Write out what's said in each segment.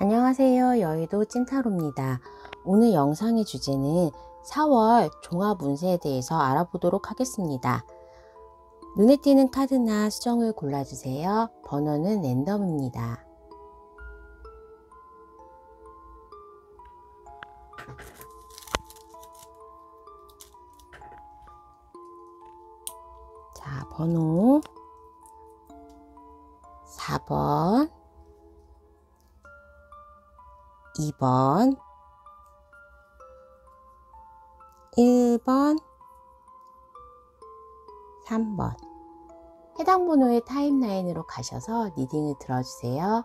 안녕하세요. 여의도 찐타로입니다. 오늘 영상의 주제는 4월 종합 운세에 대해서 알아보도록 하겠습니다. 눈에 띄는 카드나 수정을 골라주세요. 번호는 랜덤입니다. 자, 번호 4번, 2번, 1번, 3번. 해당 번호의 타임라인으로 가셔서 리딩을 들어주세요.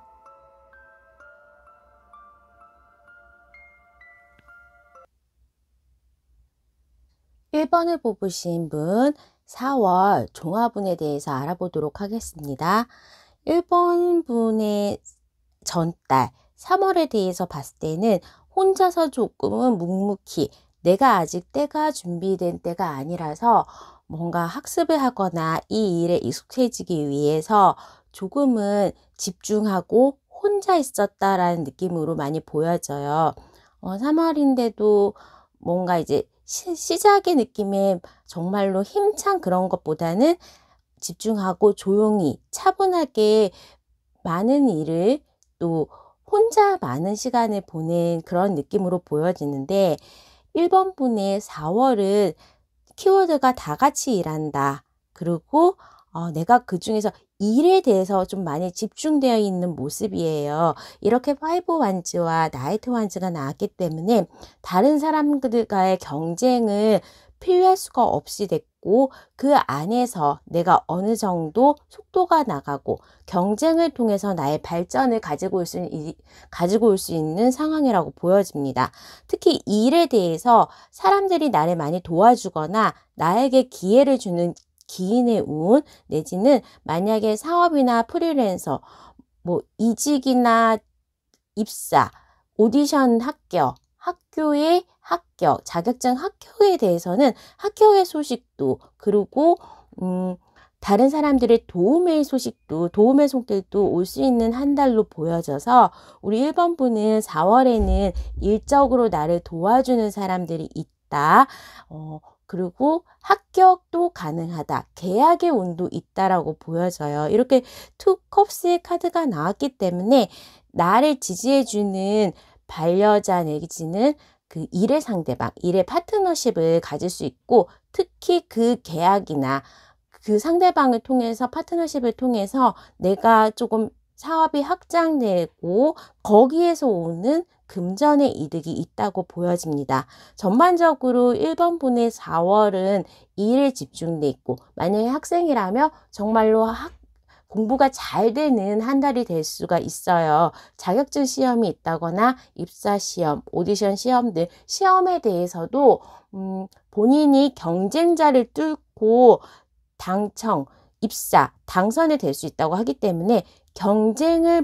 (1번을) 뽑으신 분 4월 종합운에 대해서 알아보도록 하겠습니다. 1번 분의 전달 3월에 대해서 봤을 때는 혼자서 조금은 묵묵히 내가 아직 때가 준비된 때가 아니라서 뭔가 학습을 하거나 이 일에 익숙해지기 위해서 조금은 집중하고 혼자 있었다라는 느낌으로 많이 보여져요. 3월인데도 뭔가 이제 시작의 느낌에 정말로 힘찬 그런 것보다는 집중하고 조용히 차분하게 많은 일을 또 혼자 많은 시간을 보낸 그런 느낌으로 보여지는데 1번 분의 4월은 키워드가 다 같이 일한다. 그리고 내가 그 중에서 일에 대해서 좀 많이 집중되어 있는 모습이에요. 이렇게 5 완즈와 나이트 완즈가 나왔기 때문에 다른 사람들과의 경쟁을 피할 수가 없이 됐고 그 안에서 내가 어느 정도 속도가 나가고 경쟁을 통해서 나의 발전을 가지고 올 수 있는 상황이라고 보여집니다. 특히 일에 대해서 사람들이 나를 많이 도와주거나 나에게 기회를 주는 기인의 운 내지는 만약에 사업이나 프리랜서 이직이나 입사, 오디션 학교의 합격, 자격증 합격에 대해서는 합격의 소식도 그리고 다른 사람들의 도움의 소식도 도움의 손길도 올 수 있는 한 달로 보여져서 우리 1번 분은 4월에는 일적으로 나를 도와주는 사람들이 있다. 그리고 합격도 가능하다. 계약의 운도 있다라고 보여져요. 이렇게 투 컵스의 카드가 나왔기 때문에 나를 지지해주는 반려자 내지는 그 일의 상대방, 일의 파트너십을 가질 수 있고 특히 그 계약이나 그 상대방을 통해서 파트너십을 통해서 내가 조금 사업이 확장되고 거기에서 오는 금전의 이득이 있다고 보여집니다. 전반적으로 1번 분의 4월은 일에 집중돼 있고 만약에 학생이라면 정말로 공부가 잘 되는 한 달이 될 수가 있어요. 자격증 시험이 있다거나 입사 시험, 오디션 시험 등 시험에 대해서도 본인이 경쟁자를 뚫고 당청, 입사, 당선이 될 수 있다고 하기 때문에 경쟁에서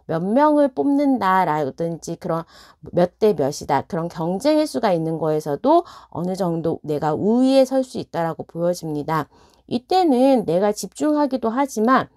몇 명을 뽑는다라든지 그런 몇 대 몇이다 그런 경쟁의 수가 있는 거에서도 어느 정도 내가 우위에 설 수 있다라고 보여집니다. 이때는 내가 집중하기도 하지만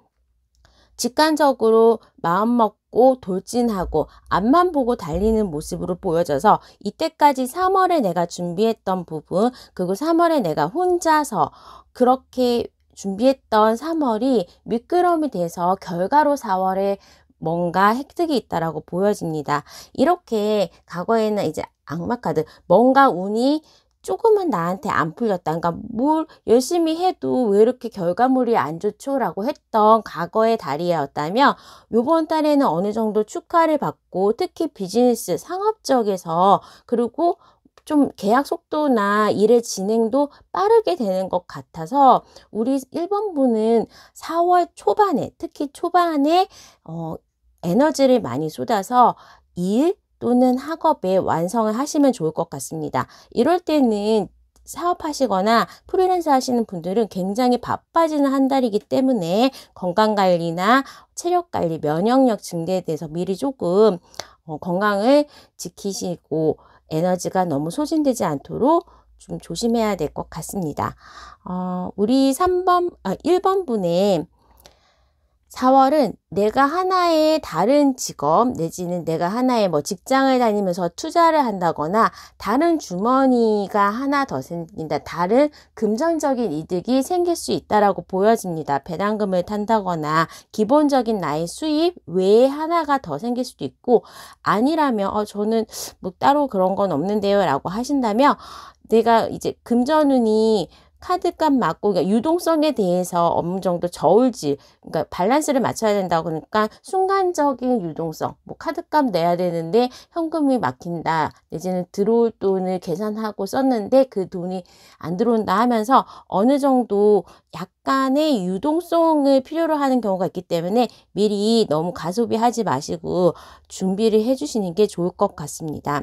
직관적으로 마음 먹고 돌진하고 앞만 보고 달리는 모습으로 보여져서 이때까지 3월에 내가 준비했던 부분 그리고 3월에 내가 혼자서 그렇게 준비했던 3월이 미끄럼이 돼서 결과로 4월에 뭔가 획득이 있다라고 보여집니다. 이렇게 과거에는 이제 악마 카드 뭔가 운이 조금은 나한테 안 풀렸다. 그러니까 뭘 열심히 해도 왜 이렇게 결과물이 안 좋죠? 라고 했던 과거의 달이었다면 이번 달에는 어느 정도 축하를 받고 특히 비즈니스, 상업 쪽에서 그리고 좀 계약 속도나 일의 진행도 빠르게 되는 것 같아서 우리 1번 분은 4월 초반에 특히 초반에 에너지를 많이 쏟아서 일 또는 학업에 완성을 하시면 좋을 것 같습니다. 이럴 때는 사업하시거나 프리랜서 하시는 분들은 굉장히 바빠지는 한 달이기 때문에 건강관리나 체력관리, 면역력 증대에 대해서 미리 조금 건강을 지키시고 에너지가 너무 소진되지 않도록 좀 조심해야 될 것 같습니다. 우리 1번 분의 4월은 내가 하나의 다른 직업 내지는 내가 하나의 뭐 직장을 다니면서 투자를 한다거나 다른 주머니가 하나 더 생긴다. 다른 금전적인 이득이 생길 수 있다라고 보여집니다. 배당금을 탄다거나 기본적인 나의 수입 외에 하나가 더 생길 수도 있고, 아니라면 저는 뭐 따로 그런 건 없는데요 라고 하신다면, 내가 이제 금전운이 카드값 맞고, 그러니까 유동성에 대해서 어느 정도 저울질, 그러니까 밸런스를 맞춰야 된다고. 그러니까 순간적인 유동성, 뭐 카드값 내야 되는데 현금이 막힌다, 내지는 들어올 돈을 계산하고 썼는데 그 돈이 안 들어온다 하면서 어느 정도 약간의 유동성을 필요로 하는 경우가 있기 때문에 미리 너무 가소비하지 마시고 준비를 해주시는 게 좋을 것 같습니다.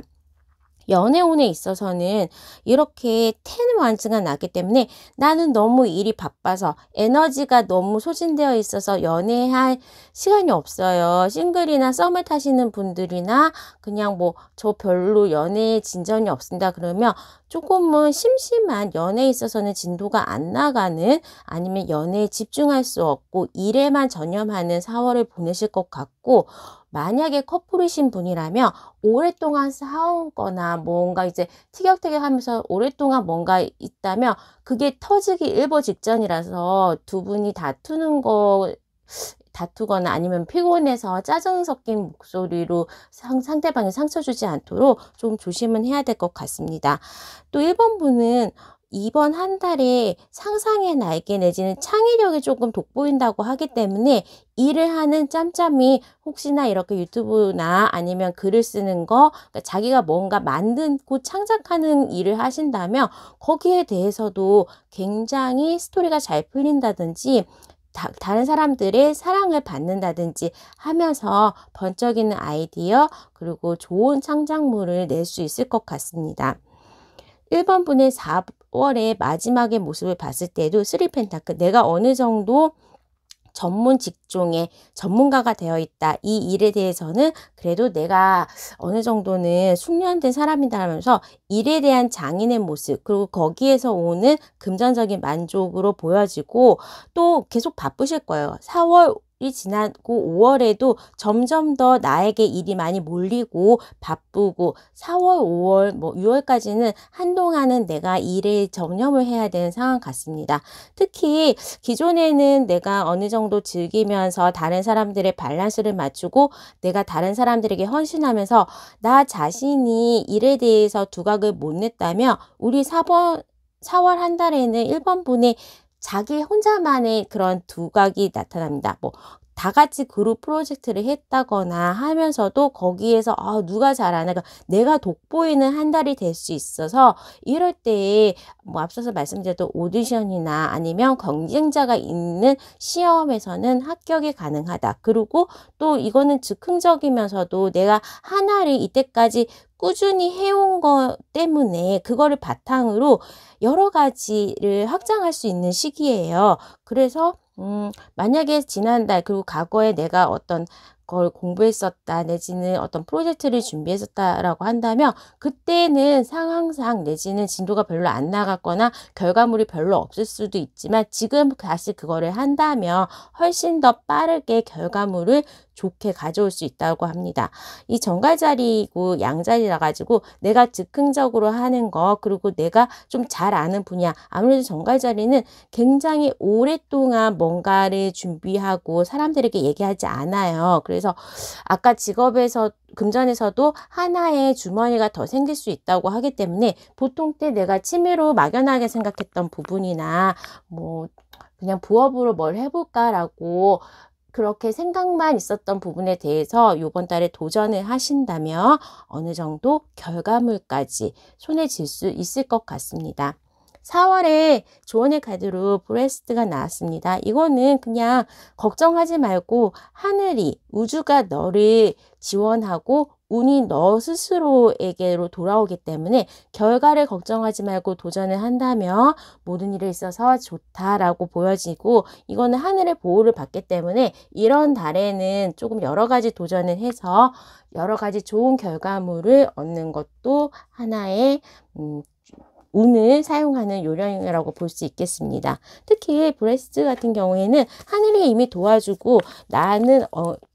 연애운에 있어서는 이렇게 텐 완즈가 나기 때문에 나는 너무 일이 바빠서 에너지가 너무 소진되어 있어서 연애할 시간이 없어요. 싱글이나 썸을 타시는 분들이나 그냥 뭐 저 별로 연애에 진전이 없습니다. 그러면 조금은 심심한, 연애에 있어서는 진도가 안 나가는, 아니면 연애에 집중할 수 없고 일에만 전념하는 4월을 보내실 것 같고, 만약에 커플이신 분이라면 오랫동안 싸운 거나 뭔가 이제 티격태격하면서 오랫동안 뭔가 있다면 그게 터지기 일보 직전이라서 두 분이 다투거나 아니면 피곤해서 짜증 섞인 목소리로 상대방이 상처 주지 않도록 좀 조심은 해야 될 것 같습니다. 또 1번 분은 이번 한 달에 상상의 날개 내지는 창의력이 조금 돋보인다고 하기 때문에 일을 하는 짬짬이 혹시나 이렇게 유튜브나 아니면 글을 쓰는 거, 그러니까 자기가 뭔가 만들고 창작하는 일을 하신다면 거기에 대해서도 굉장히 스토리가 잘 풀린다든지 다른 사람들의 사랑을 받는다든지 하면서 번쩍이는 아이디어 그리고 좋은 창작물을 낼 수 있을 것 같습니다. 1번 분의 4월의 마지막의 모습을 봤을 때도 3펜타클, 내가 어느 정도 전문 직종의 전문가가 되어 있다. 이 일에 대해서는 그래도 내가 어느 정도는 숙련된 사람이다 하면서 일에 대한 장인의 모습, 그리고 거기에서 오는 금전적인 만족으로 보여지고, 또 계속 바쁘실 거예요. 4월이 지나고 5월에도 점점 더 나에게 일이 많이 몰리고 바쁘고, 4월, 5월, 뭐 6월까지는 한동안은 내가 일에 전념을 해야 되는 상황 같습니다. 특히 기존에는 내가 어느 정도 즐기면서 다른 사람들의 밸런스를 맞추고 내가 다른 사람들에게 헌신하면서 나 자신이 일에 대해서 두각을 못 냈다면, 우리 4월 한 달에는 1번 분의 자기 혼자만의 그런 두각이 나타납니다. 뭐 다 같이 그룹 프로젝트를 했다거나 하면서도 거기에서 누가 잘하나, 내가 돋보이는 한 달이 될 수 있어서, 이럴 때에 뭐 앞서서 말씀드렸던 오디션이나 아니면 경쟁자가 있는 시험에서는 합격이 가능하다. 그리고 또 이거는 즉흥적이면서도 내가 하나를 이때까지 꾸준히 해온 것 때문에 그거를 바탕으로 여러 가지를 확장할 수 있는 시기예요. 그래서 만약에 지난달 그리고 과거에 내가 어떤 걸 공부했었다 내지는 어떤 프로젝트를 준비했었다라고 한다면, 그때는 상황상 내지는 진도가 별로 안 나갔거나 결과물이 별로 없을 수도 있지만 지금 다시 그거를 한다면 훨씬 더 빠르게 결과물을 좋게 가져올 수 있다고 합니다. 이 정갈자리고 양자리라 가지고 내가 즉흥적으로 하는 거, 그리고 내가 좀 잘 아는 분야, 아무래도 정갈자리는 굉장히 오랫동안 뭔가를 준비하고 사람들에게 얘기하지 않아요. 그래서 아까 직업에서 금전에서도 하나의 주머니가 더 생길 수 있다고 하기 때문에, 보통 때 내가 취미로 막연하게 생각했던 부분이나 뭐 그냥 부업으로 뭘 해볼까라고 그렇게 생각만 있었던 부분에 대해서 이번 달에 도전을 하신다면 어느 정도 결과물까지 손에 쥘 수 있을 것 같습니다. 4월에 조언의 카드로 브레스트가 나왔습니다. 이거는 그냥 걱정하지 말고 하늘이, 우주가 너를 지원하고 운이 너 스스로에게로 돌아오기 때문에 결과를 걱정하지 말고 도전을 한다면 모든 일에 있어서 좋다라고 보여지고, 이거는 하늘의 보호를 받기 때문에 이런 달에는 조금 여러 가지 도전을 해서 여러 가지 좋은 결과물을 얻는 것도 하나의 운을 사용하는 요령이라고 볼 수 있겠습니다. 특히 브레스트 같은 경우에는 하늘이 이미 도와주고 나는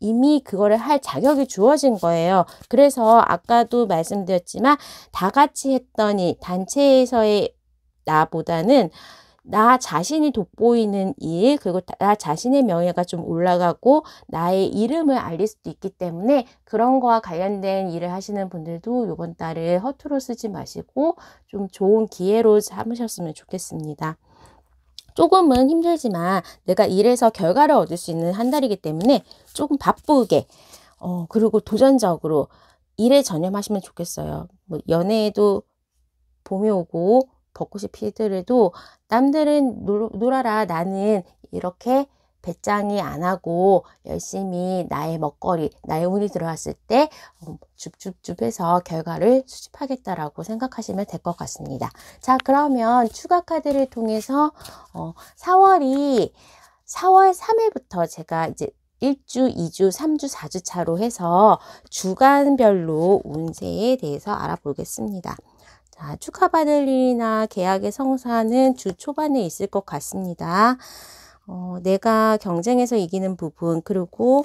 이미 그거를 할 자격이 주어진 거예요. 그래서 아까도 말씀드렸지만 다 같이 했던 일, 단체에서의 나보다는 나 자신이 돋보이는 일, 그리고 나 자신의 명예가 좀 올라가고 나의 이름을 알릴 수도 있기 때문에 그런 거와 관련된 일을 하시는 분들도 이번 달을 허투루 쓰지 마시고 좀 좋은 기회로 삼으셨으면 좋겠습니다. 조금은 힘들지만 내가 일해서 결과를 얻을 수 있는 한 달이기 때문에 조금 바쁘게 그리고 도전적으로 일에 전념하시면 좋겠어요. 뭐 연애에도 봄이 오고 벚꽃이 피더라도 남들은 놀아라, 나는 이렇게 배짱이 안 하고 열심히 나의 먹거리, 나의 운이 들어왔을 때 줍줍줍 해서 결과를 수집하겠다라고 생각하시면 될 것 같습니다. 자, 그러면 추가 카드를 통해서 4월 3일부터 제가 이제 1주, 2주, 3주, 4주 차로 해서 주간별로 운세에 대해서 알아보겠습니다. 자, 축하받을 일이나 계약의 성사는 주 초반에 있을 것 같습니다. 내가 경쟁에서 이기는 부분, 그리고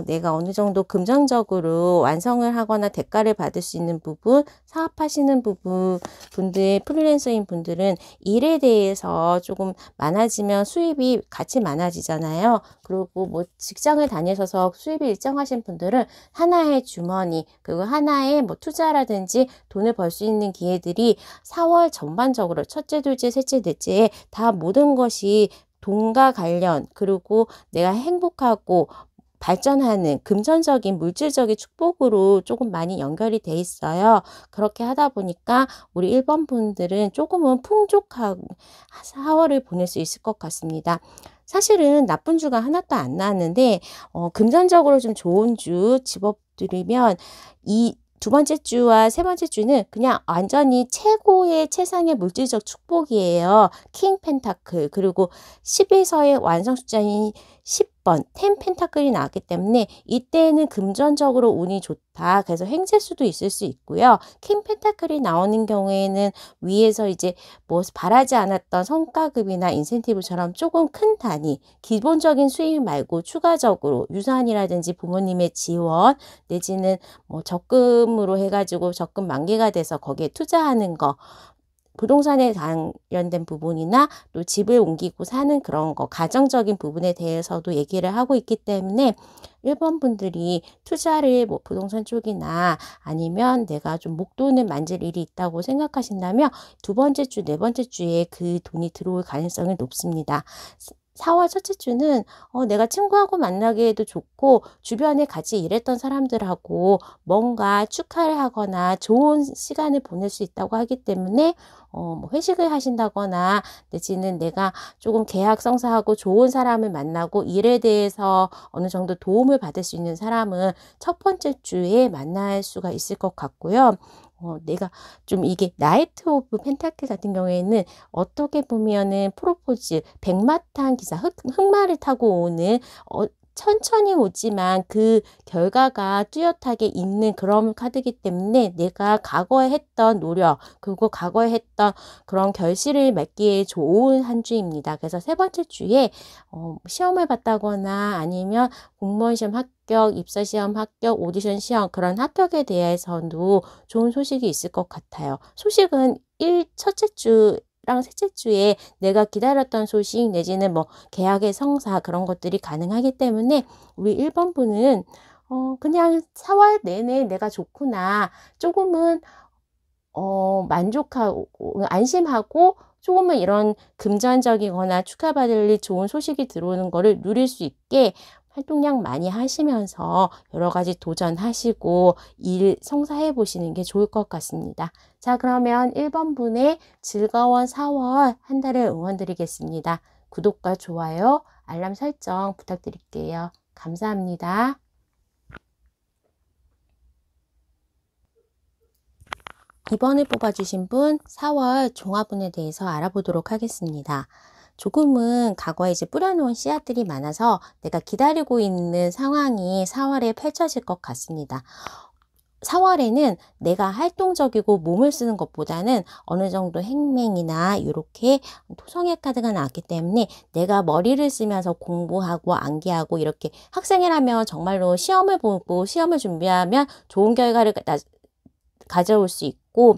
내가 어느 정도 금전적으로 완성을 하거나 대가를 받을 수 있는 부분, 사업하시는 분들, 프리랜서인 분들은 일에 대해서 조금 많아지면 수입이 같이 많아지잖아요. 그리고 뭐 직장을 다니셔서 수입이 일정하신 분들은 하나의 주머니, 그리고 하나의 뭐 투자라든지 돈을 벌 수 있는 기회들이 4월 전반적으로 첫째, 둘째, 셋째, 넷째에 다 모든 것이 돈과 관련, 그리고 내가 행복하고 발전하는 금전적인 물질적인 축복으로 조금 많이 연결이 돼 있어요. 그렇게 하다 보니까 우리 1번 분들은 조금은 풍족한 4월을 보낼 수 있을 것 같습니다. 사실은 나쁜 주가 하나도 안 나왔는데 금전적으로 좀 좋은 주 집어드리면 이 두 번째 주와 세 번째 주는 그냥 완전히 최고의 최상의 물질적 축복이에요. 킹 펜타클, 그리고 10에서의 완성 숫자인 10번 10 펜타클이 나왔기 때문에 이때는 금전적으로 운이 좋다. 그래서 행재수도 있을 수 있고요. 킹 펜타클이 나오는 경우에는 위에서 이제 뭐 바라지 않았던 성과급이나 인센티브처럼 조금 큰 단위, 기본적인 수익 말고 추가적으로 유산이라든지 부모님의 지원 내지는 뭐 적금으로 해가지고 적금 만기가 돼서 거기에 투자하는 거, 부동산에 관련된 부분이나 또 집을 옮기고 사는 그런 거, 가정적인 부분에 대해서도 얘기를 하고 있기 때문에 1번 분들이 투자를 뭐 부동산 쪽이나 아니면 내가 좀 목돈을 만질 일이 있다고 생각하신다면 두 번째 주, 네 번째 주에 그 돈이 들어올 가능성이 높습니다. 4월 첫째 주는 내가 친구하고 만나기에도 좋고 주변에 같이 일했던 사람들하고 뭔가 축하를 하거나 좋은 시간을 보낼 수 있다고 하기 때문에 뭐 회식을 하신다거나 내지는 내가 조금 계약 성사하고 좋은 사람을 만나고 일에 대해서 어느 정도 도움을 받을 수 있는 사람은 첫 번째 주에 만날 수가 있을 것 같고요. 내가 좀 이게 나이트 오브 펜타클 같은 경우에는 어떻게 보면은 프로포즈, 백마탄 기사, 흑마를 타고 오는 천천히 오지만 그 결과가 뚜렷하게 있는 그런 카드이기 때문에 내가 과거에 했던 노력, 그리고 과거에 했던 그런 결실을 맺기에 좋은 한 주입니다. 그래서 세 번째 주에 시험을 봤다거나 아니면 공무원 시험 합격, 입사 시험 합격, 오디션 시험 그런 합격에 대해서도 좋은 소식이 있을 것 같아요. 소식은 첫째 주랑 셋째 주에 내가 기다렸던 소식 내지는 뭐 계약의 성사 그런 것들이 가능하기 때문에 우리 1번 분은 그냥 4월 내내 내가 좋구나 조금은 만족하고 안심하고 조금은 이런 금전적이거나 축하받을 일 좋은 소식이 들어오는 거를 누릴 수 있게 활동량 많이 하시면서 여러 가지 도전하시고 일 성사해 보시는 게 좋을 것 같습니다. 자, 그러면 1번 분의 즐거운 4월 한 달을 응원 드리겠습니다. 구독과 좋아요, 알람 설정 부탁드릴게요. 감사합니다. 이번에 뽑아주신 분 4월 종합운에 대해서 알아보도록 하겠습니다. 조금은 과거에 이제 뿌려놓은 씨앗들이 많아서 내가 기다리고 있는 상황이 4월에 펼쳐질 것 같습니다. 4월에는 내가 활동적이고 몸을 쓰는 것보다는 어느 정도 행맹이나 이렇게 토성의 카드가 나왔기 때문에 내가 머리를 쓰면서 공부하고 암기하고 이렇게 학생이라면 정말로 시험을 보고 시험을 준비하면 좋은 결과를 가져올 수 있고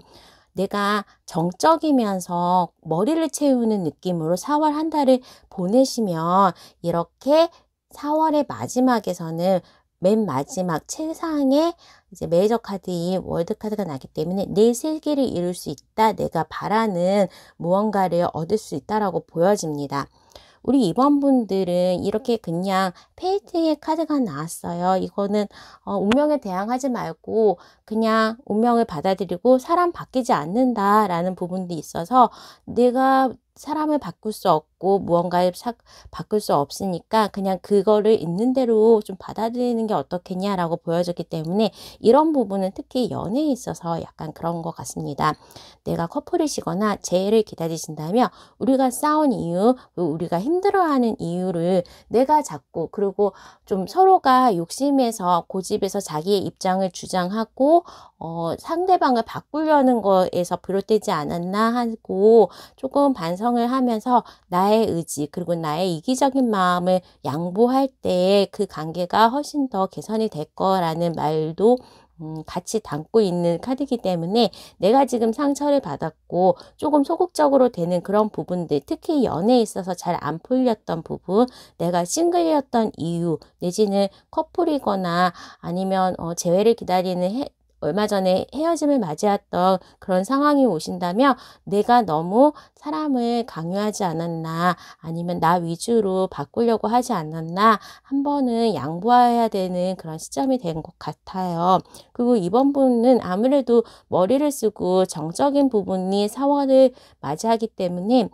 내가 정적이면서 머리를 채우는 느낌으로 4월 한 달을 보내시면 이렇게 4월의 마지막에서는 맨 마지막 최상의 이제 메이저 카드인 월드 카드가 나기 때문에 내 세계를 이룰 수 있다. 내가 바라는 무언가를 얻을 수 있다라고 보여집니다. 우리 이번 분들은 이렇게 그냥 페이트의 카드가 나왔어요. 이거는 운명에 대항하지 말고 그냥 운명을 받아들이고 사람 바뀌지 않는다라는 부분도 있어서 내가 사람을 바꿀 수 없고 무언가를 바꿀 수 없으니까 그냥 그거를 있는 대로 좀 받아들이는 게 어떻겠냐라고 보여졌기 때문에 이런 부분은 특히 연애에 있어서 약간 그런 것 같습니다. 내가 커플이시거나 재회를 기다리신다면 우리가 싸운 이유, 우리가 힘들어하는 이유를 내가 잡고 그리고 좀 서로가 욕심에서 고집에서 자기의 입장을 주장하고 상대방을 바꾸려는 거에서 비롯되지 않았나 하고 조금 반성을 하면서 나의 의지 그리고 나의 이기적인 마음을 양보할 때 그 관계가 훨씬 더 개선이 될 거라는 말도 같이 담고 있는 카드이기 때문에 내가 지금 상처를 받았고 조금 소극적으로 되는 그런 부분들 특히 연애에 있어서 잘 안 풀렸던 부분 내가 싱글이었던 이유 내지는 커플이거나 아니면 재회를 기다리는 얼마 전에 헤어짐을 맞이했던 그런 상황이 오신다면 내가 너무 사람을 강요하지 않았나 아니면 나 위주로 바꾸려고 하지 않았나 한 번은 양보해야 되는 그런 시점이 된 것 같아요. 그리고 이번 분은 아무래도 머리를 쓰고 정적인 부분이 4월을 맞이하기 때문에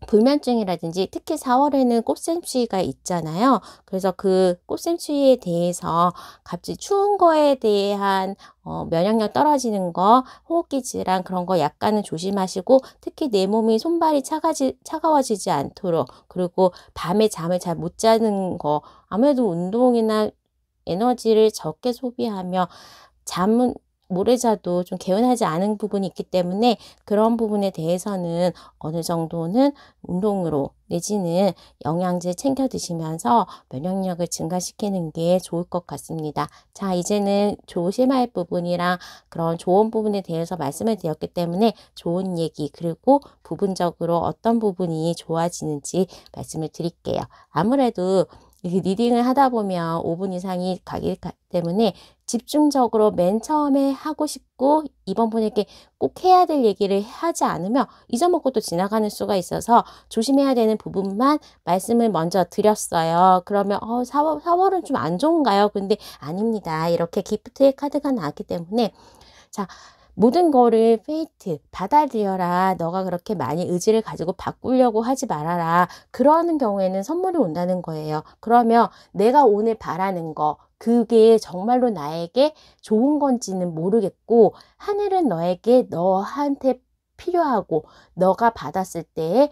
불면증이라든지 특히 4월에는 꽃샘추위가 있잖아요. 그래서 그 꽃샘추위에 대해서 갑자기 추운 거에 대한 면역력 떨어지는 거, 호흡기 질환 그런 거 약간은 조심하시고 특히 내 몸이 손발이 차가워지지 않도록 그리고 밤에 잠을 잘 못 자는 거 아무래도 운동이나 에너지를 적게 소비하며 잠은 오래 자도 좀 개운하지 않은 부분이 있기 때문에 그런 부분에 대해서는 어느 정도는 운동으로 내지는 영양제 챙겨 드시면서 면역력을 증가시키는 게 좋을 것 같습니다. 자, 이제는 조심할 부분이랑 그런 좋은 부분에 대해서 말씀을 드렸기 때문에 좋은 얘기 그리고 부분적으로 어떤 부분이 좋아지는지 말씀을 드릴게요. 아무래도 이렇게 리딩을 하다 보면 5분 이상이 가기 때문에 집중적으로 맨 처음에 하고 싶고 이번 분에게 꼭 해야 될 얘기를 하지 않으면 잊어먹고 또 지나가는 수가 있어서 조심해야 되는 부분만 말씀을 먼저 드렸어요. 그러면 4월은 좀 안 좋은가요? 근데 아닙니다. 이렇게 기프트의 카드가 나왔기 때문에 자 모든 거를 페이트 받아들여라. 너가 그렇게 많이 의지를 가지고 바꾸려고 하지 말아라. 그러는 경우에는 선물이 온다는 거예요. 그러면 내가 오늘 바라는 거 그게 정말로 나에게 좋은 건지는 모르겠고 하늘은 너한테 필요하고 너가 받았을 때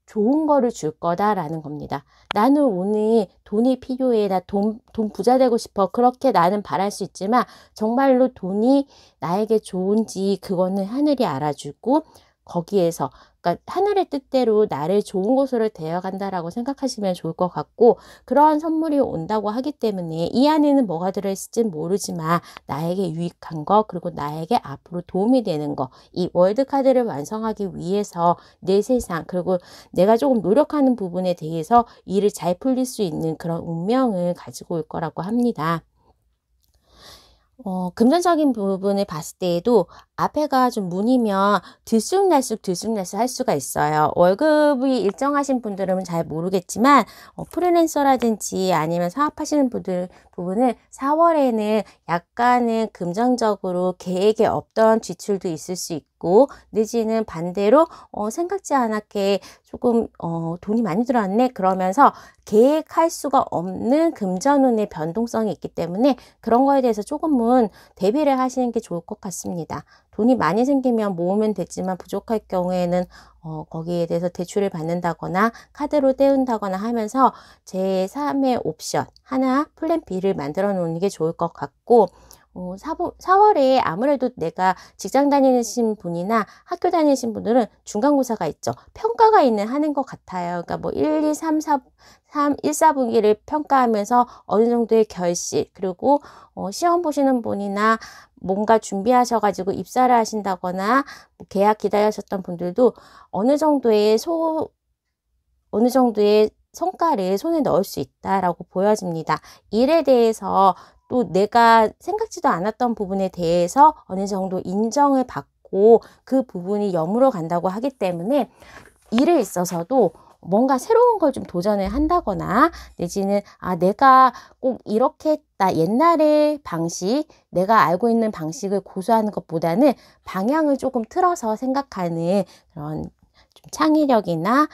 좋은 거를 줄 거다라는 겁니다. 나는 오늘 돈이 필요해. 나 돈 부자 되고 싶어. 그렇게 나는 바랄 수 있지만 정말로 돈이 나에게 좋은지 그거는 하늘이 알아주고 거기에서 그러니까 하늘의 뜻대로 나를 좋은 곳으로 데려간다라고 생각하시면 좋을 것 같고 그러한 선물이 온다고 하기 때문에 이 안에는 뭐가 들어있을지는 모르지만 나에게 유익한 거 그리고 나에게 앞으로 도움이 되는 거 이 월드 카드를 완성하기 위해서 내 세상 그리고 내가 조금 노력하는 부분에 대해서 일을 잘 풀릴 수 있는 그런 운명을 가지고 올 거라고 합니다. 금전적인 부분을 봤을 때에도 앞에가 좀 문이면 들쑥날쑥 할 수가 있어요. 월급이 일정하신 분들은 잘 모르겠지만 프리랜서라든지 아니면 사업하시는 분들 부분은 4월에는 약간은 금전적으로 계획에 없던 지출도 있을 수 있고 내지는 반대로 생각지 않았게 조금 돈이 많이 들어왔네 그러면서 계획할 수가 없는 금전운의 변동성이 있기 때문에 그런 거에 대해서 조금은 대비를 하시는 게 좋을 것 같습니다. 돈이 많이 생기면 모으면 되지만 부족할 경우에는 거기에 대해서 대출을 받는다거나 카드로 때운다거나 하면서 제3의 옵션 하나 플랜 B를 만들어 놓는 게 좋을 것 같고 4월에 아무래도 내가 직장 다니신 분이나 학교 다니신 분들은 중간고사가 있죠. 평가가 있는 한인 것 같아요. 그러니까 뭐 1, 2, 3, 4, 1, 4분기를 평가하면서 어느 정도의 결실, 그리고 시험 보시는 분이나 뭔가 준비하셔가지고 입사를 하신다거나 뭐 계약 기다리셨던 분들도 어느 정도의 성과를 손에 넣을 수 있다라고 보여집니다. 일에 대해서 또 내가 생각지도 않았던 부분에 대해서 어느 정도 인정을 받고 그 부분이 여물어 간다고 하기 때문에 일에 있어서도 뭔가 새로운 걸 좀 도전을 한다거나 내지는 내가 꼭 이렇게 했다. 옛날의 방식, 내가 알고 있는 방식을 고수하는 것보다는 방향을 조금 틀어서 생각하는 그런 좀 창의력이나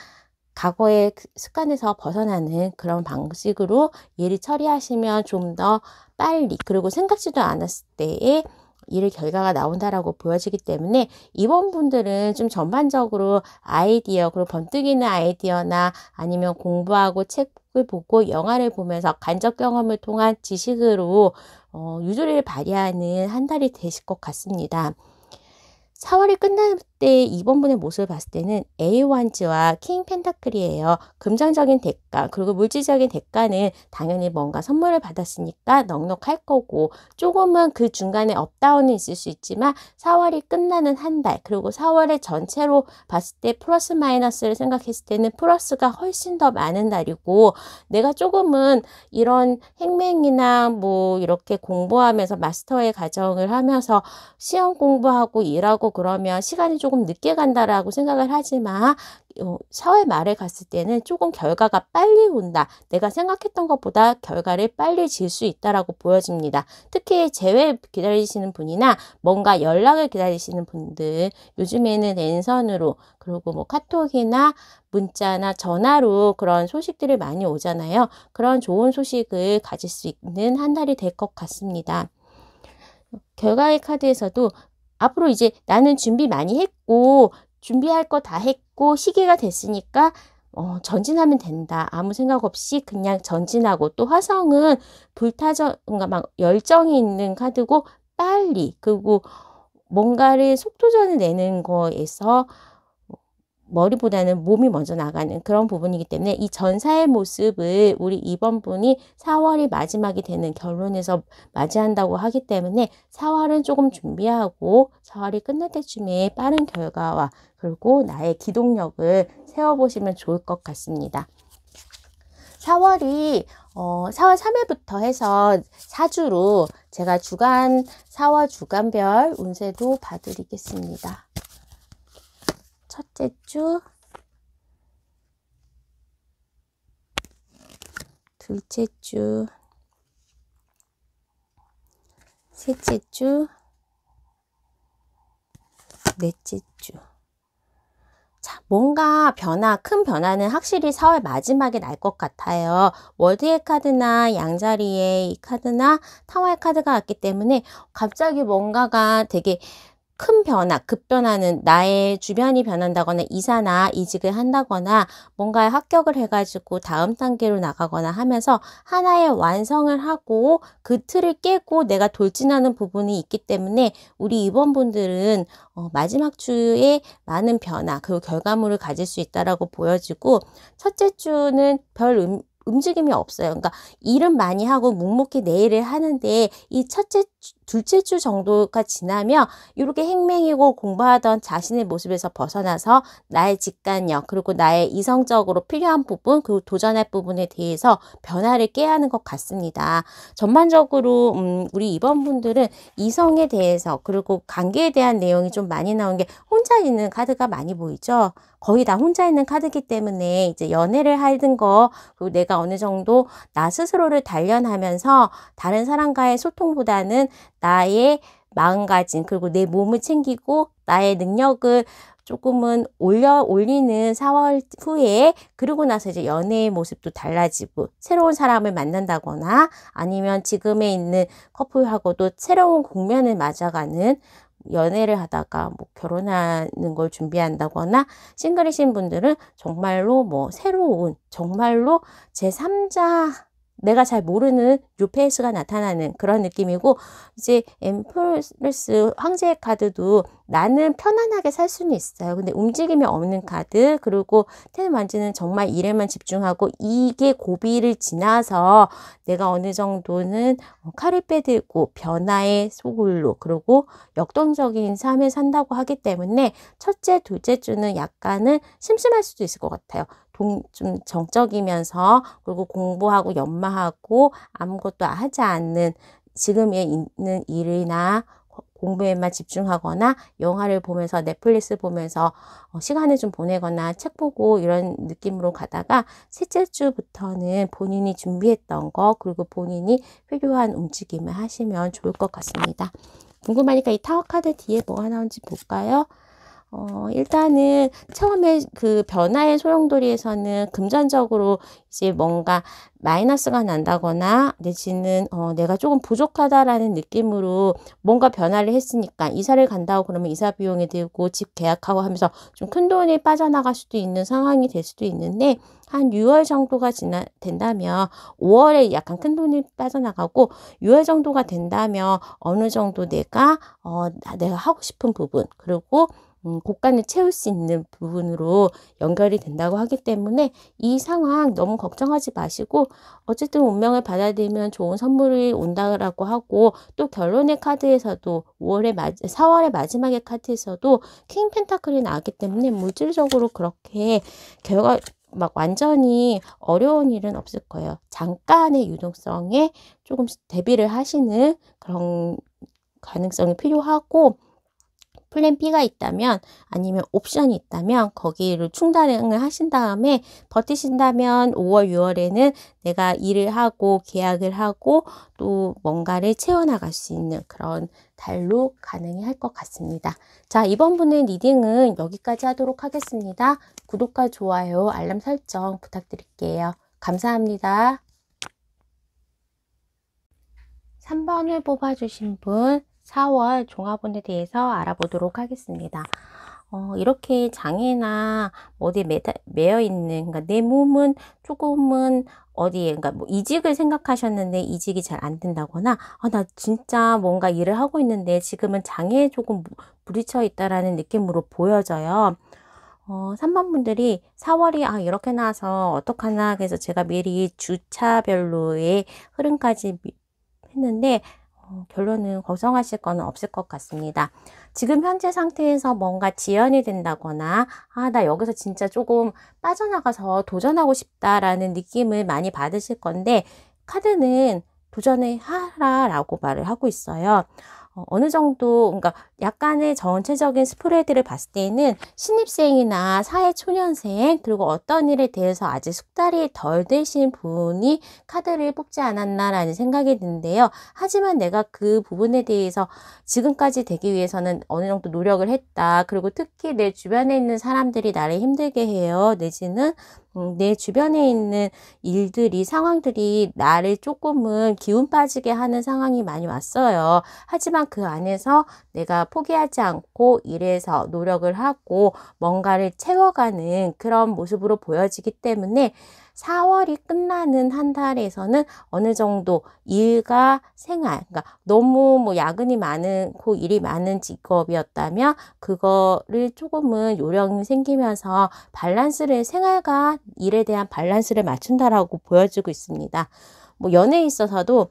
과거의 습관에서 벗어나는 그런 방식으로 일을 처리하시면 좀 더 빨리, 그리고 생각지도 않았을 때에 일의 결과가 나온다라고 보여지기 때문에 이번 분들은 좀 전반적으로 아이디어, 그리고 번뜩이는 아이디어나 아니면 공부하고 책을 보고 영화를 보면서 간접 경험을 통한 지식으로 유도리를 발휘하는 한 달이 되실 것 같습니다. 4월이 끝날 때 이번 분의 모습을 봤을 때는 에이완즈와 킹 펜타클이에요. 금전적인 대가, 그리고 물질적인 대가는 당연히 뭔가 선물을 받았으니까 넉넉할 거고, 조금은 그 중간에 업다운이 있을 수 있지만 4월이 끝나는 한 달, 그리고 4월의 전체로 봤을 때 플러스 마이너스를 생각했을 때는 플러스가 훨씬 더 많은 달이고, 내가 조금은 이런 행맹이나 뭐 이렇게 공부하면서 마스터의 과정을 하면서 시험 공부하고 일하고 그러면 시간이 조금 늦게 간다라고 생각을 하지만 4월 말에 갔을 때는 조금 결과가 빨리 온다. 내가 생각했던 것보다 결과를 빨리 질 수 있다라고 보여집니다. 특히 재회 기다리시는 분이나 뭔가 연락을 기다리시는 분들, 요즘에는 랜선으로, 그리고 뭐 카톡이나 문자나 전화로 그런 소식들이 많이 오잖아요. 그런 좋은 소식을 가질 수 있는 한 달이 될 것 같습니다. 결과의 카드에서도 앞으로 이제 나는 준비 많이 했고 준비할 거 다 했고 시기가 됐으니까 전진하면 된다. 아무 생각 없이 그냥 전진하고, 또 화성은 그러니까 막 열정이 있는 카드고 빨리, 그리고 뭔가를 속도전을 내는 거에서 머리보다는 몸이 먼저 나가는 그런 부분이기 때문에 이 전사의 모습을 우리 이번 분이 4월이 마지막이 되는 결론에서 맞이한다고 하기 때문에 4월은 조금 준비하고 4월이 끝날 때쯤에 빠른 결과와 그리고 나의 기동력을 세워보시면 좋을 것 같습니다. 4월이 4월 3일부터 해서 4주로 제가 4월 주간별 운세도 봐드리겠습니다. 첫째 주, 둘째 주, 셋째 주, 넷째 주. 자, 뭔가 큰 변화는 확실히 4월 마지막에 날 것 같아요. 월드의 카드나 양자리의 이 카드나 타워의 카드가 왔기 때문에 갑자기 뭔가가 되게 큰 변화, 급변화는 나의 주변이 변한다거나 이사나 이직을 한다거나 뭔가에 합격을 해가지고 다음 단계로 나가거나 하면서 하나의 완성을 하고 그 틀을 깨고 내가 돌진하는 부분이 있기 때문에 우리 이번 분들은 마지막 주에 많은 변화 그리고 결과물을 가질 수 있다라고 보여지고, 첫째 주는 별 움직임이 없어요. 그러니까 일은 많이 하고 묵묵히 내 일을 하는데 이 둘째 주 정도가 지나면 이렇게 행맹이고 공부하던 자신의 모습에서 벗어나서 나의 직관력 그리고 나의 이성적으로 필요한 부분 그리고 도전할 부분에 대해서 변화를 깨야 하는 것 같습니다. 전반적으로 우리 이번 분들은 이성에 대해서 그리고 관계에 대한 내용이 좀 많이 나온 게 혼자 있는 카드가 많이 보이죠. 거의 다 혼자 있는 카드이기 때문에 이제 연애를 하는 거 그리고 내가 어느 정도 나 스스로를 단련하면서 다른 사람과의 소통보다는 나의 마음가짐 그리고 내 몸을 챙기고 나의 능력을 조금은 올리는 4월 후에, 그리고 나서 이제 연애의 모습도 달라지고 새로운 사람을 만난다거나 아니면 지금에 있는 커플하고도 새로운 국면을 맞아가는, 연애를 하다가 뭐 결혼하는 걸 준비한다거나 싱글이신 분들은 정말로 뭐 새로운 정말로 제3자 내가 잘 모르는 뉴페이스가 나타나는 그런 느낌이고, 이제 엠프레스 황제의 카드도 나는 편안하게 살 수는 있어요. 근데 움직임이 없는 카드, 그리고 텐 만지는 정말 일에만 집중하고 이게 고비를 지나서 내가 어느 정도는 칼을 빼들고 변화의 소굴로, 그리고 역동적인 삶을 산다고 하기 때문에 첫째, 둘째 주는 약간은 심심할 수도 있을 것 같아요. 좀 정적이면서, 그리고 공부하고 연마하고 아무것도 하지 않는, 지금에 있는 일이나 공부에만 집중하거나 영화를 보면서 넷플릭스 보면서 시간을 좀 보내거나 책 보고 이런 느낌으로 가다가, 셋째 주부터는 본인이 준비했던 거, 그리고 본인이 필요한 움직임을 하시면 좋을 것 같습니다. 궁금하니까 이 타워 카드 뒤에 뭐가 나오는지 볼까요? 일단은 처음에 그 변화의 소용돌이에서는 금전적으로 이제 뭔가 마이너스가 난다거나 내지는 내가 조금 부족하다라는 느낌으로 뭔가 변화를 했으니까 이사를 간다고 그러면 이사 비용이 들고 집 계약하고 하면서 좀 큰 돈이 빠져나갈 수도 있는 상황이 될 수도 있는데, 한 6월 정도가 된다면, 5월에 약간 큰 돈이 빠져나가고 6월 정도가 된다면 어느 정도 내가 하고 싶은 부분, 그리고 곳간을 채울 수 있는 부분으로 연결이 된다고 하기 때문에 이 상황 너무 걱정하지 마시고, 어쨌든 운명을 받아들이면 좋은 선물이 온다라고 하고, 또 결론의 카드에서도 4월의 마지막의 카드에서도 킹 펜타클이 나왔기 때문에 물질적으로 그렇게 막 완전히 어려운 일은 없을 거예요. 잠깐의 유동성에 조금 대비를 하시는 그런 가능성이 필요하고, 플랜 B가 있다면, 아니면 옵션이 있다면 거기를 충당을 하신 다음에 버티신다면 5월, 6월에는 내가 일을 하고 계약을 하고 또 뭔가를 채워나갈 수 있는 그런 달로 가능할 것 같습니다. 자, 이번 분의 리딩은 여기까지 하도록 하겠습니다. 구독과 좋아요, 알람 설정 부탁드릴게요. 감사합니다. 3번을 뽑아주신 분, 4월 종합운에 대해서 알아보도록 하겠습니다. 이렇게 장애나 어디에 매여 있는, 그러니까 내 몸은 조금은 어디에, 그러니까 뭐 이직을 생각하셨는데 이직이 잘 안 된다거나, 나 진짜 뭔가 일을 하고 있는데 지금은 장애에 조금 부딪혀 있다라는 느낌으로 보여져요. 3번 분들이 4월이 이렇게 나와서 어떡하나, 그래서 제가 미리 주차별로의 흐름까지 했는데 결론은 걱정하실 거는 없을 것 같습니다. 지금 현재 상태에서 뭔가 지연이 된다거나, 나 여기서 진짜 조금 빠져나가서 도전하고 싶다라는 느낌을 많이 받으실 건데, 카드는 도전을 하라라고 말을 하고 있어요. 어느 정도, 그러니까 약간의 전체적인 스프레드를 봤을 때는 신입생이나 사회초년생, 그리고 어떤 일에 대해서 아직 숙달이 덜 되신 분이 카드를 뽑지 않았나라는 생각이 드는데요. 하지만 내가 그 부분에 대해서 지금까지 되기 위해서는 어느 정도 노력을 했다. 그리고 특히 내 주변에 있는 사람들이 나를 힘들게 해요. 내지는 내 주변에 있는 일들이, 상황들이 나를 조금은 기운 빠지게 하는 상황이 많이 왔어요. 하지만 그 안에서 내가 포기하지 않고 일해서 노력을 하고 뭔가를 채워가는 그런 모습으로 보여지기 때문에 4월이 끝나는 한 달에서는 어느 정도 일과 생활, 그러니까 너무 뭐 야근이 많고 일이 많은 직업이었다면 그거를 조금은 요령이 생기면서 생활과 일에 대한 밸런스를 맞춘다라고 보여지고 있습니다. 뭐 연애에 있어서도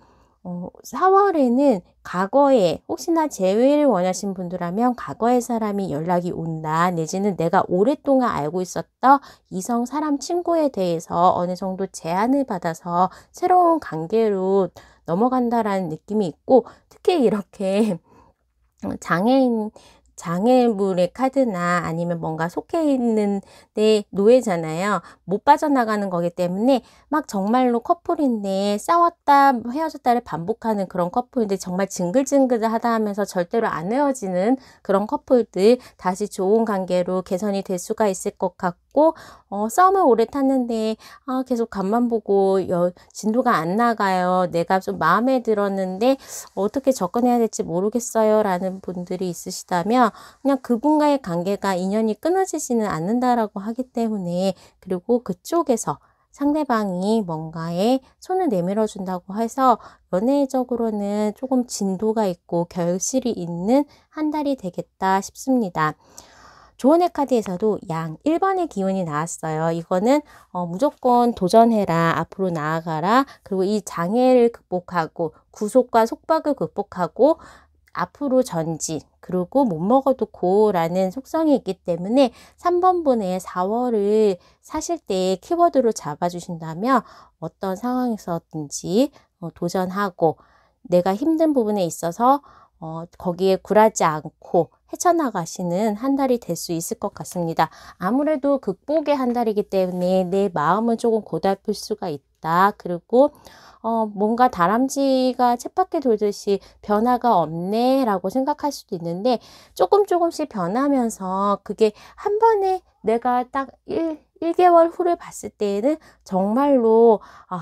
4월에는 과거에 혹시나 재회를 원하신 분들하면 과거의 사람이 연락이 온다, 내지는 내가 오랫동안 알고 있었던 이성 사람 친구에 대해서 어느 정도 제안을 받아서 새로운 관계로 넘어간다라는 느낌이 있고, 특히 이렇게 장애물의 카드나 아니면 뭔가 속해 있는 내 노예잖아요. 못 빠져나가는 거기 때문에 막 정말로 커플인데 싸웠다 헤어졌다를 반복하는 그런 커플인데 정말 징글징글하다 하면서 절대로 안 헤어지는 그런 커플들, 다시 좋은 관계로 개선이 될 수가 있을 것 같고, 싸움을 오래 탔는데 계속 간만 보고 진도가 안 나가요. 내가 좀 마음에 들었는데 어떻게 접근해야 될지 모르겠어요 라는 분들이 있으시다면, 그냥 그분과의 관계가 인연이 끊어지지는 않는다라고 하기 때문에, 그리고 그쪽에서 상대방이 뭔가에 손을 내밀어 준다고 해서 연애적으로는 조금 진도가 있고 결실이 있는 한 달이 되겠다 싶습니다. 조언의 카드에서도 양 1번의 기운이 나왔어요. 이거는 무조건 도전해라, 앞으로 나아가라, 그리고 이 장애를 극복하고 구속과 속박을 극복하고 앞으로 전진, 그리고 못 먹어도 고라는 속성이 있기 때문에 3번 분의 4월을 사실 때 키워드로 잡아주신다면 어떤 상황에서든지 도전하고 내가 힘든 부분에 있어서 거기에 굴하지 않고 헤쳐나가시는 한 달이 될 수 있을 것 같습니다. 아무래도 극복의 한 달이기 때문에 내 마음은 조금 고달플 수가 있다. 그리고 뭔가 다람쥐가 쳇바퀴 돌듯이 변화가 없네 라고 생각할 수도 있는데 조금씩 변하면서 그게 한 번에 내가 딱 1개월 후를 봤을 때에는 정말로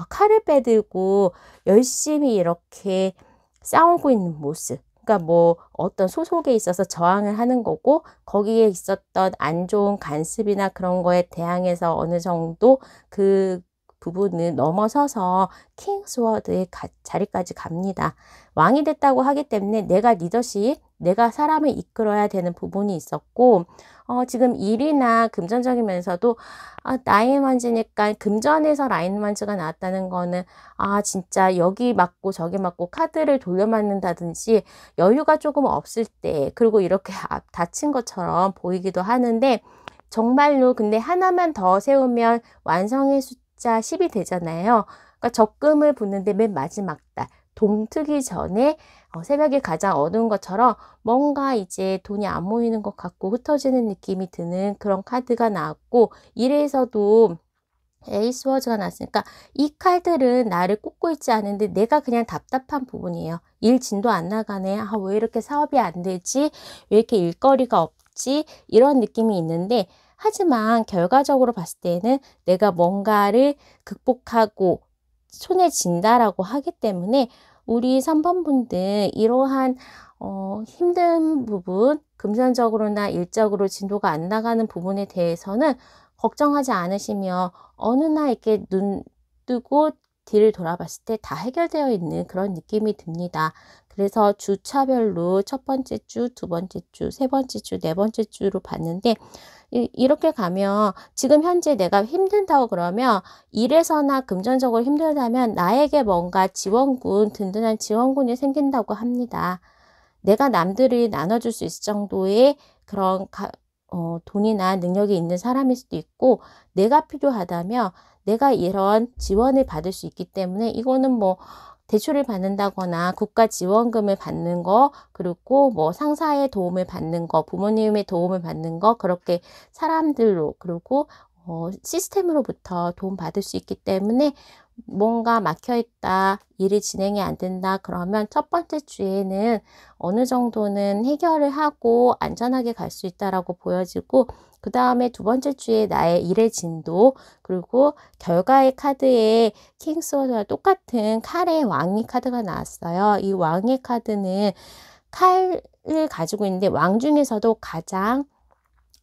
칼을 빼들고 열심히 이렇게 싸우고 있는 모습, 그러니까 뭐 어떤 소속에 있어서 저항을 하는 거고 거기에 있었던 안 좋은 간습이나 그런 거에 대항해서 어느 정도 그 부분을 넘어서서 킹 스워드의 자리까지 갑니다. 왕이 됐다고 하기 때문에 내가 리더십, 내가 사람을 이끌어야 되는 부분이 있었고 지금 일이나 금전적인 면에서도 라인 완즈니까 금전에서 라인 완즈가 나왔다는 거는 진짜 여기 맞고 저기 맞고 카드를 돌려맞는다든지 여유가 조금 없을 때, 그리고 이렇게 다친 것처럼 보이기도 하는데 정말로 근데 하나만 더 세우면 완성의 숫자 10이 되잖아요. 그러니까 적금을 붓는데 맨 마지막 달 동트기 전에 새벽에 가장 어두운 것처럼 뭔가 이제 돈이 안 모이는 것 같고 흩어지는 느낌이 드는 그런 카드가 나왔고, 일에서도 에이스 워즈가 나왔으니까 이 카드는 나를 꽂고 있지 않은데 내가 그냥 답답한 부분이에요. 일 진도 안 나가네. 왜 이렇게 사업이 안 되지? 왜 이렇게 일거리가 없지? 이런 느낌이 있는데, 하지만 결과적으로 봤을 때는 내가 뭔가를 극복하고 손에 쥔다라고 하기 때문에 우리 3번 분들 이러한 힘든 부분, 금전적으로나 일적으로 진도가 안 나가는 부분에 대해서는 걱정하지 않으시며 어느 날 이렇게 눈 뜨고 뒤를 돌아봤을 때 다 해결되어 있는 그런 느낌이 듭니다. 그래서 주차별로 첫 번째 주, 두 번째 주, 세 번째 주, 네 번째 주로 봤는데 이렇게 가면 지금 현재 내가 힘든다고 그러면 일에서나 금전적으로 힘들다면 나에게 뭔가 지원군, 든든한 지원군이 생긴다고 합니다. 내가 남들이 나눠줄 수 있을 정도의 그런 돈이나 능력이 있는 사람일 수도 있고, 내가 필요하다면 내가 이런 지원을 받을 수 있기 때문에 이거는 뭐 대출을 받는다거나 국가 지원금을 받는 거, 그리고 뭐 상사의 도움을 받는 거, 부모님의 도움을 받는 거, 그렇게 사람들로 그리고 시스템으로부터 도움 받을 수 있기 때문에 뭔가 막혀있다, 일이 진행이 안 된다 그러면 첫 번째 주에는 어느 정도는 해결을 하고 안전하게 갈 수 있다라고 보여지고, 그 다음에 두 번째 주에 나의 일의 진도, 그리고 결과의 카드에 킹스워드와 똑같은 칼의 왕의 카드가 나왔어요. 이 왕의 카드는 칼을 가지고 있는데 왕 중에서도 가장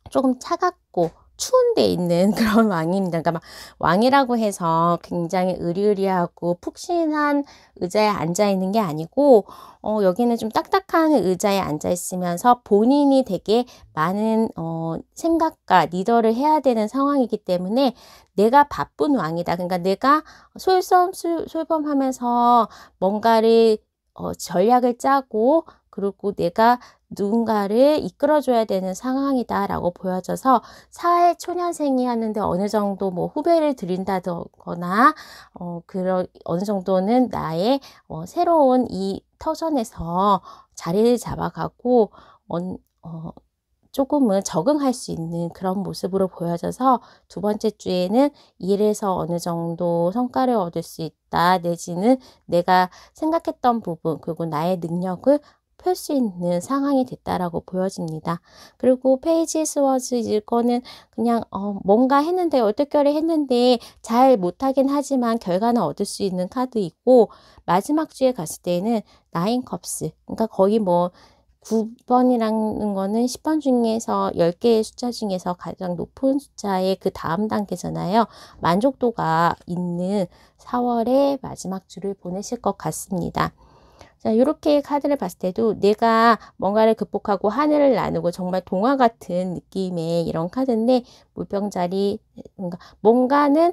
조금 차갑고 추운 데 있는 그런 왕입니다. 그러니까 막 왕이라고 해서 굉장히 으리으리하고 푹신한 의자에 앉아 있는 게 아니고 여기는 좀 딱딱한 의자에 앉아 있으면서 본인이 되게 많은 생각과 리더를 해야 되는 상황이기 때문에 내가 바쁜 왕이다. 그러니까 내가 솔범하면서 뭔가를 전략을 짜고, 그리고 내가 누군가를 이끌어줘야 되는 상황이다 라고 보여져서 사회 초년생이었는데 어느 정도 뭐 후배를 들인다거나 어느 정도는 나의 새로운 이 터전에서 자리를 잡아가고 조금은 적응할 수 있는 그런 모습으로 보여져서 두 번째 주에는 일에서 어느 정도 성과를 얻을 수 있다, 내지는 내가 생각했던 부분 그리고 나의 능력을 펼 수 있는 상황이 됐다라고 보여집니다. 그리고 페이지 스워즈 이거는 그냥 뭔가 했는데 얼떨결에 했는데 잘 못하긴 하지만 결과는 얻을 수 있는 카드이고, 마지막 주에 갔을 때는 나인 컵스, 그러니까 거의 뭐 9번이라는 거는 10번 중에서 10개의 숫자 중에서 가장 높은 숫자의 그 다음 단계잖아요. 만족도가 있는 4월의 마지막 주를 보내실 것 같습니다. 자, 이렇게 카드를 봤을 때도 내가 뭔가를 극복하고 하늘을 나누고 정말 동화 같은 느낌의 이런 카드인데, 물병자리, 뭔가는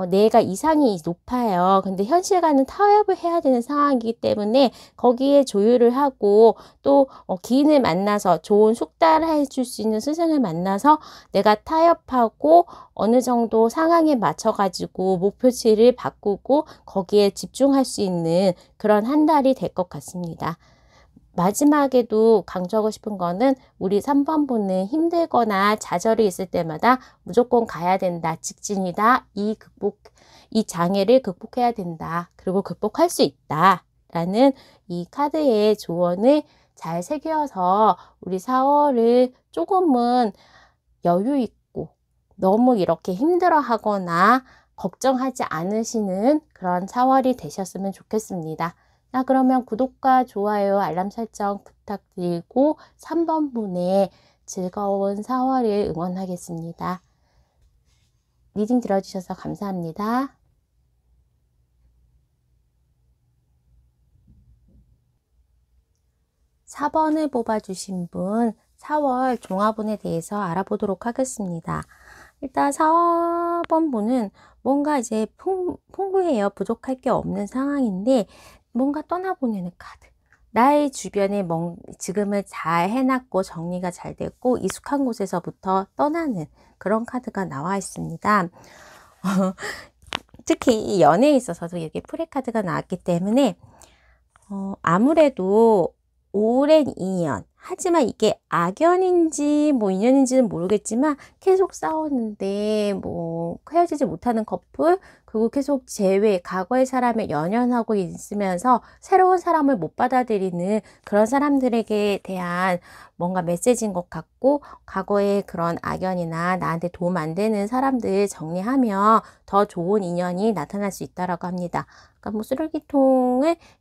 내가 이상이 높아요. 근데 현실과는 타협을 해야 되는 상황이기 때문에 거기에 조율을 하고 또 기인을 만나서 좋은 숙달을 해줄 수 있는 스승을 만나서 내가 타협하고 어느 정도 상황에 맞춰가지고 목표치를 바꾸고 거기에 집중할 수 있는 그런 한 달이 될 것 같습니다. 마지막에도 강조하고 싶은 거는 우리 3번 분은 힘들거나 좌절이 있을 때마다 무조건 가야 된다. 직진이다. 이 장애를 극복해야 된다. 그리고 극복할 수 있다. 라는 이 카드의 조언을 잘 새겨서 우리 4월을 조금은 여유 있고 너무 이렇게 힘들어 하거나 걱정하지 않으시는 그런 4월이 되셨으면 좋겠습니다. 자, 그러면 구독과 좋아요, 알람 설정 부탁드리고 3번 분의 즐거운 4월을 응원하겠습니다. 리딩 들어주셔서 감사합니다. 4번을 뽑아주신 분 4월 종합운에 대해서 알아보도록 하겠습니다. 일단 4번 분은 뭔가 이제 풍부해요. 부족할 게 없는 상황인데 뭔가 떠나보내는 카드. 나의 주변에 지금을 잘 해놨고 정리가 잘 됐고 익숙한 곳에서부터 떠나는 그런 카드가 나와 있습니다. 특히 연애에 있어서도 이렇게 프레카드가 나왔기 때문에 아무래도 오랜 인연, 하지만 이게 악연인지 뭐 인연인지는 모르겠지만 계속 싸웠는데 뭐 헤어지지 못하는 커플, 그리고 계속 과거의 사람에 연연하고 있으면서 새로운 사람을 못 받아들이는 그런 사람들에게 대한 뭔가 메시지인 것 같고, 과거의 그런 악연이나 나한테 도움 안 되는 사람들 정리하면 더 좋은 인연이 나타날 수 있다라고 합니다. 그러니까 뭐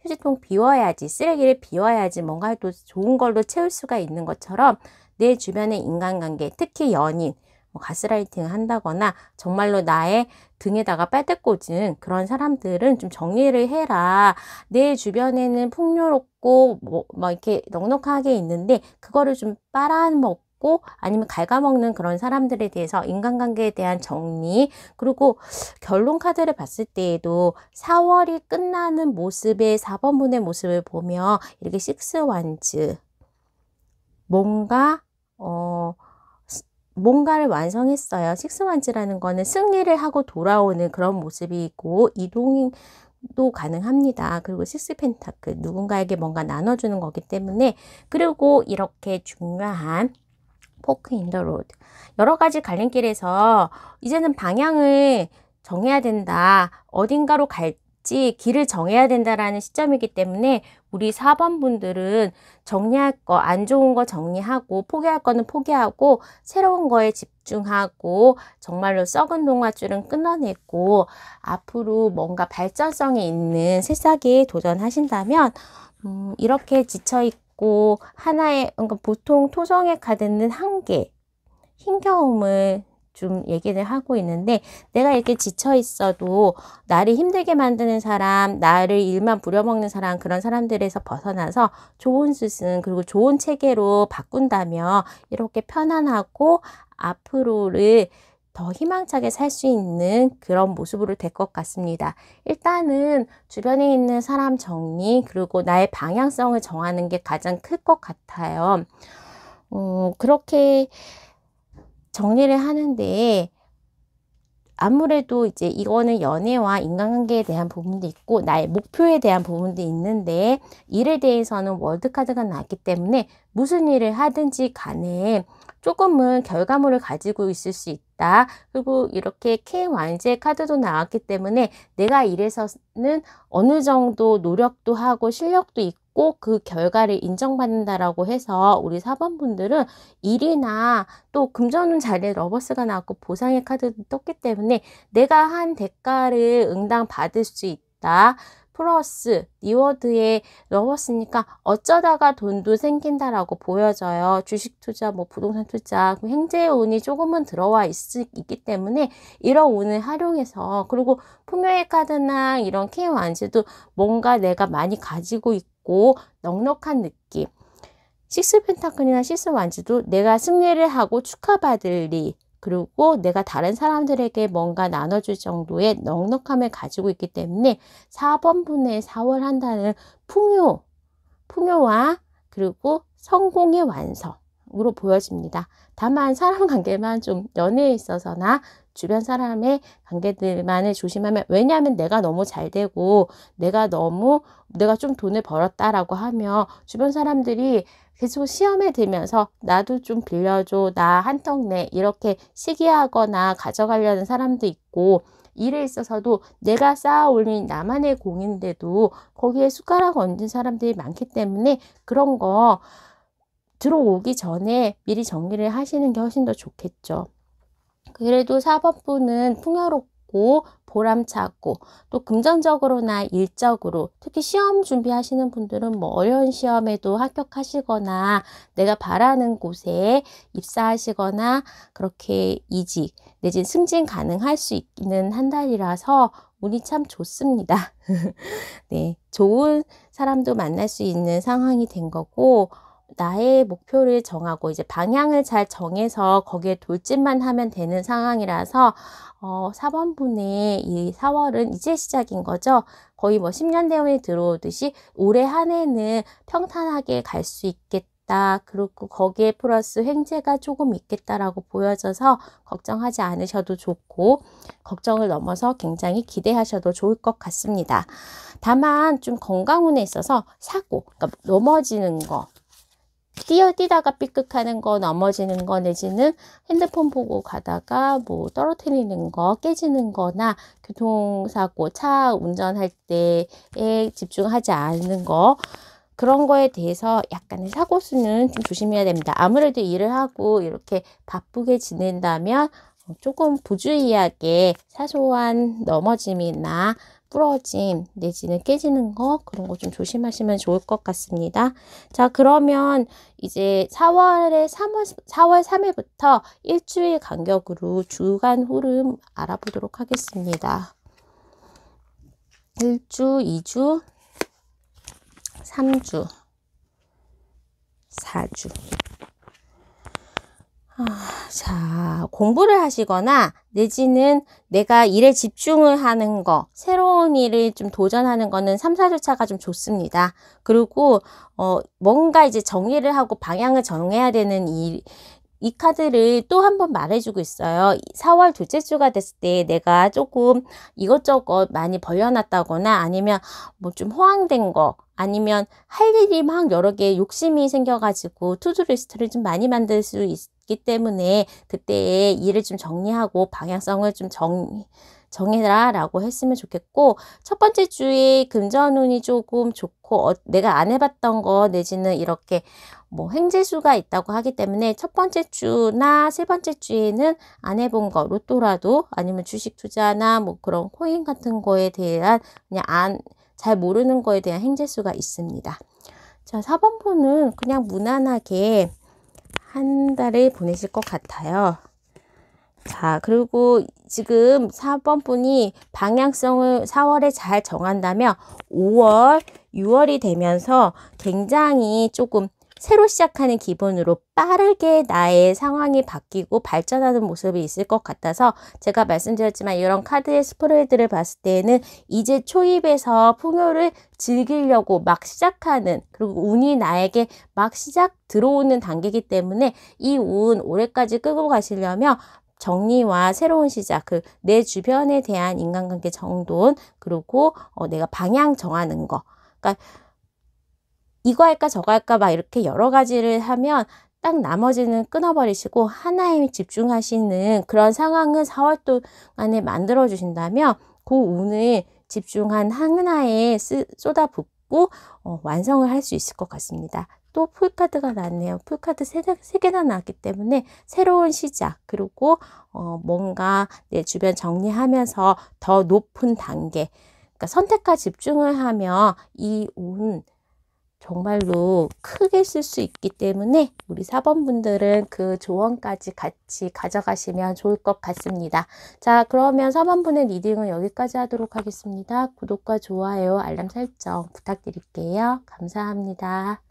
휴지통 비워야지, 쓰레기를 비워야지 뭔가 또 좋은 걸로 채울 수가 있는 것처럼 내 주변의 인간관계, 특히 연인, 가스라이팅을 한다거나 정말로 나의 등에다가 빨대 꽂은 그런 사람들은 좀 정리를 해라. 내 주변에는 풍요롭고 뭐 이렇게 넉넉하게 있는데 그거를 좀 빨아먹고 아니면 갉아먹는 그런 사람들에 대해서 인간관계에 대한 정리, 그리고 결론 카드를 봤을 때에도 4월이 끝나는 모습의 4번 분의 모습을 보면 이렇게 식스 완즈, 뭔가를 완성했어요. 식스완즈라는 거는 승리를 하고 돌아오는 그런 모습이고 이동도 가능합니다. 그리고 식스 펜타클, 누군가에게 뭔가 나눠주는 거기 때문에, 그리고 이렇게 중요한 포크 인 더 로드, 여러 가지 갈림길에서 이제는 방향을 정해야 된다. 어딘가로 갈지 길을 정해야 된다라는 시점이기 때문에 우리 4번 분들은 정리할 거, 안 좋은 거 정리하고 포기할 거는 포기하고 새로운 거에 집중하고 정말로 썩은 동화줄은 끊어내고 앞으로 뭔가 발전성이 있는 새싹에 도전하신다면 이렇게 지쳐있고 그러니까 보통 토성의 카드는 한계, 힘겨움을 좀 얘기를 하고 있는데, 내가 이렇게 지쳐 있어도 나를 힘들게 만드는 사람, 나를 일만 부려먹는 사람, 그런 사람들에서 벗어나서 좋은 스승, 그리고 좋은 체계로 바꾼다면 이렇게 편안하고 앞으로를 더 희망차게 살 수 있는 그런 모습으로 될 것 같습니다. 일단은 주변에 있는 사람 정리, 그리고 나의 방향성을 정하는 게 가장 클 것 같아요. 그렇게 정리를 하는데, 아무래도 이제 이거는 연애와 인간관계에 대한 부분도 있고 나의 목표에 대한 부분도 있는데, 일에 대해서는 월드카드가 나왔기 때문에 무슨 일을 하든지 간에 조금은 결과물을 가지고 있을 수 있다. 그리고 이렇게 킹 왕제의 카드도 나왔기 때문에 내가 일에서는 어느 정도 노력도 하고 실력도 있고 그 결과를 인정받는다라고 해서 우리 4번 분들은 일이나 또 금전운 자리에 러버스가 나왔고 보상의 카드도 떴기 때문에 내가 한 대가를 응당 받을 수 있다. 플러스 리워드에 넣었으니까 어쩌다가 돈도 생긴다라고 보여져요. 주식 투자, 뭐 부동산 투자, 행재의 운이 조금은 들어와 있기 때문에 이런 운을 활용해서, 그리고 풍요의 카드나 이런 K 완즈도 뭔가 내가 많이 가지고 있고 넉넉한 느낌. 식스 펜타클이나 식스 완즈도 내가 승리를 하고 축하받을 리, 그리고 내가 다른 사람들에게 뭔가 나눠줄 정도의 넉넉함을 가지고 있기 때문에 4번분의 4월 한 달은 풍요와 그리고 성공의 완성으로 보여집니다. 다만 사람 관계만 좀 연애에 있어서나 주변 사람의 관계들만을 조심하면, 왜냐하면 내가 너무 잘 되고 내가 좀 돈을 벌었다라고 하면 주변 사람들이 계속 시험에 들면서 나도 좀 빌려줘, 나 한턱 내, 이렇게 시기하거나 가져가려는 사람도 있고, 일에 있어서도 내가 쌓아 올린 나만의 공인데도 거기에 숟가락 얹은 사람들이 많기 때문에 그런 거 들어오기 전에 미리 정리를 하시는 게 훨씬 더 좋겠죠. 그래도 4번분은 풍요롭고 보람차고 또 금전적으로나 일적으로, 특히 시험 준비하시는 분들은 뭐 어려운 시험에도 합격하시거나 내가 바라는 곳에 입사하시거나 그렇게 이직 내지는 승진 가능할 수 있는 한 달이라서 운이 참 좋습니다. 네, 좋은 사람도 만날 수 있는 상황이 된 거고, 나의 목표를 정하고 이제 방향을 잘 정해서 거기에 돌진만 하면 되는 상황이라서 4번분의 이 4월은 이제 시작인 거죠. 거의 뭐 10년 대운이 들어오듯이 올해 한 해는 평탄하게 갈 수 있겠다. 그리고 거기에 플러스 횡재가 조금 있겠다라고 보여져서 걱정하지 않으셔도 좋고, 걱정을 넘어서 굉장히 기대하셔도 좋을 것 같습니다. 다만 좀 건강운에 있어서 사고, 그러니까 넘어지는 거, 뛰다가 삐끗하는 거, 넘어지는 거, 내지는 핸드폰 보고 가다가 뭐 떨어뜨리는 거, 깨지는 거나 교통사고, 차 운전할 때에 집중하지 않는 거, 그런 거에 대해서 약간의 사고수는 좀 조심해야 됩니다. 아무래도 일을 하고 이렇게 바쁘게 지낸다면 조금 부주의하게 사소한 넘어짐이나 부러짐 내지는 깨지는 거, 그런 거 좀 조심하시면 좋을 것 같습니다. 자, 그러면 이제 4월 3일부터 일주일 간격으로 주간 흐름 알아보도록 하겠습니다. 1주, 2주, 3주, 4주. 자, 공부를 하시거나 내지는 내가 일에 집중을 하는 거, 새로운 일을 좀 도전하는 거는 3, 4주차가 좀 좋습니다. 그리고 뭔가 이제 정리를 하고 방향을 정해야 되는 이 카드를 또 한 번 말해주고 있어요. 4월 둘째 주가 됐을 때 내가 조금 이것저것 많이 벌려놨다거나 아니면 뭐 좀 호황된 거, 아니면 할 일이 막 여러 개 욕심이 생겨가지고 투두리스트를 좀 많이 만들 수 있기 때문에 그때의 일을 좀 정리하고 방향성을 좀 정해라 라고 했으면 좋겠고, 첫 번째 주에 금전운이 조금 좋고 내가 안 해봤던 거 내지는 이렇게 뭐 횡재수가 있다고 하기 때문에 첫 번째 주나 세 번째 주에는 안 해본 거, 로또라도 아니면 주식 투자나 뭐 그런 코인 같은 거에 대한 그냥 잘 모르는 거에 대한 횡재수가 있습니다. 자, 4번분은 그냥 무난하게 한 달을 보내실 것 같아요. 자, 그리고 지금 4번분이 방향성을 4월에 잘 정한다면 5월, 6월이 되면서 굉장히 조금 새로 시작하는 기분으로 빠르게 나의 상황이 바뀌고 발전하는 모습이 있을 것 같아서, 제가 말씀드렸지만 이런 카드의 스프레드를 봤을 때는 이제 초입에서 풍요를 즐기려고 막 시작하는, 그리고 운이 나에게 막 들어오는 단계이기 때문에 이 운 올해까지 끌고 가시려면 정리와 새로운 시작, 내 주변에 대한 인간관계 정돈, 그리고 내가 방향 정하는 거, 그러니까 이거 할까 저거 할까 막 이렇게 여러 가지를 하면 딱 나머지는 끊어버리시고 하나에 집중하시는 그런 상황을 4월 동안에 만들어 주신다면 그 운을 집중한 하나에 쏟아붓고 완성을 할 수 있을 것 같습니다. 또 풀카드가 나왔네요. 풀카드 3개나 나왔기 때문에 새로운 시작, 그리고 뭔가 내 주변 정리하면서 더 높은 단계, 그러니까 선택과 집중을 하면 이 운 정말로 크게 쓸 수 있기 때문에 우리 4번 분들은 그 조언까지 같이 가져가시면 좋을 것 같습니다. 자, 그러면 4번 분의 리딩은 여기까지 하도록 하겠습니다. 구독과 좋아요, 알람 설정 부탁드릴게요. 감사합니다.